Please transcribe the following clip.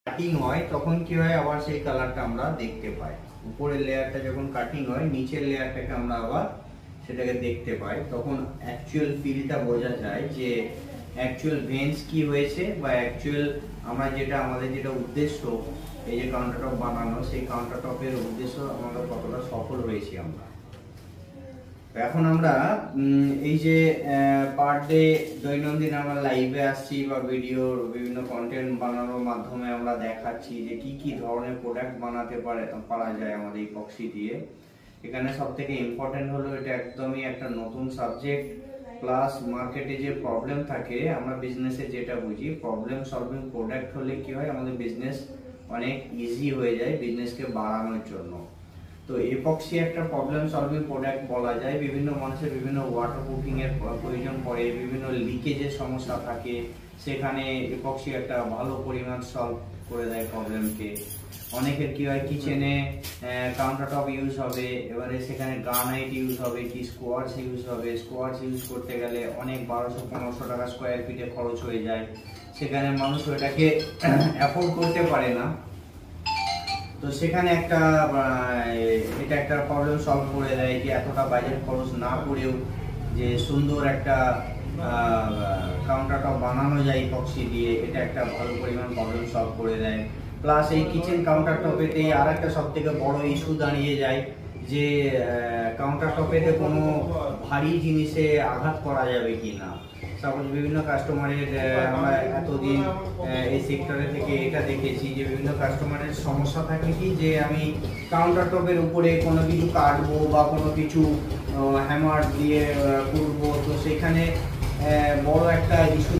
Cutting হয় তখন কি হয়, আবার সেই কালারটা আমরা দেখতে পাই। উপরের লেয়ারটা যখন কাটিং হয়, নিচের লেয়ারটাকে আমরা আবার সেটাকে দেখতে পাই, তখন অ্যাকচুয়াল ফিলটা বোঝা যায় যে অ্যাকচুয়াল ভেন্স কি হয়েছে, বা অ্যাকচুয়াল আমরা আমাদের যেটা উদ্দেশ্য এই যে কাউন্টার টপ বানানো, সেই কাউন্টার টপের উদ্দেশ্য আমাদের কতটা সফল হয়েছি আমরা। এখন আমরা এই যে পার ডে দৈনন্দিন আমরা লাইভে আসছি বা ভিডিওর বিভিন্ন কন্টেন্ট বানানোর মাধ্যমে আমরা দেখাচ্ছি যে কি কি ধরনের প্রোডাক্ট বানাতে পারা যায় আমাদের ইপক্সি দিয়ে। এখানে সব থেকে ইম্পর্টেন্ট হলো এটা একদমই একটা নতুন সাবজেক্ট, প্লাস মার্কেটে যে প্রবলেম থাকে, আমরা বিজনেসে যেটা বুঝি প্রবলেম সলভিং প্রোডাক্ট হলে কি হয়, আমাদের বিজনেস অনেক ইজি হয়ে যায় বিজনেসকে বাড়ানোর জন্য। তো এপক্সি একটা প্রবলেম সলভিং প্রোডাক্ট বলা যায়। বিভিন্ন মানুষের বিভিন্ন ওয়াটার প্রুফিং এর প্রয়োজন পড়ে, বিভিন্ন লিকেজের সমস্যা থাকে, সেখানে এপক্সি একটা ভালো পরিমাণ সলভ করে দেয় প্রবলেমকে। অনেকের কি হয়, কিচেনে কাউন্টার টপ ইউজ হবে, এবারে সেখানে গ্রানাইট ইউজ হবে কি স্কোয়ার্স ইউজ হবে, স্কোয়ার্স ইউজ করতে গেলে অনেক 1200-1500 টাকা স্কোয়ার ফিটে খরচ হয়ে যায়, সেখানে মানুষ ওটাকে অ্যাফোর্ড করতে পারে না। তো সেখানে এটা একটা প্রবলেম সলভ করে দেয় যে এতটা বাজেট খরচ না করেও যে সুন্দর একটা কাউন্টার টপ বানানো যায় ইপক্সি দিয়ে, এটা একটা ভালো পরিমাণ প্রবলেম সলভ করে দেয়। প্লাস এই কিচেন কাউন্টার টপেতে আর একটা সব থেকে বড় ইস্যু দাঁড়িয়ে যায় যে কাউন্টার টপেতে কোনো ভারী জিনিসে আঘাত করা যাবে কি না। সাপোজ বিভিন্ন কাস্টমারের, আমরা এতদিন এই সেক্টরে থেকে এটা দেখেছি যে বিভিন্ন কাস্টমারের সমস্যা থাকে কি, যে আমি কাউন্টার টপের উপরে কোনো কিছু কাটবো বা কোনো কিছু হ্যামার দিয়ে করবো, তো সেখানে বড় একটা ইস্যু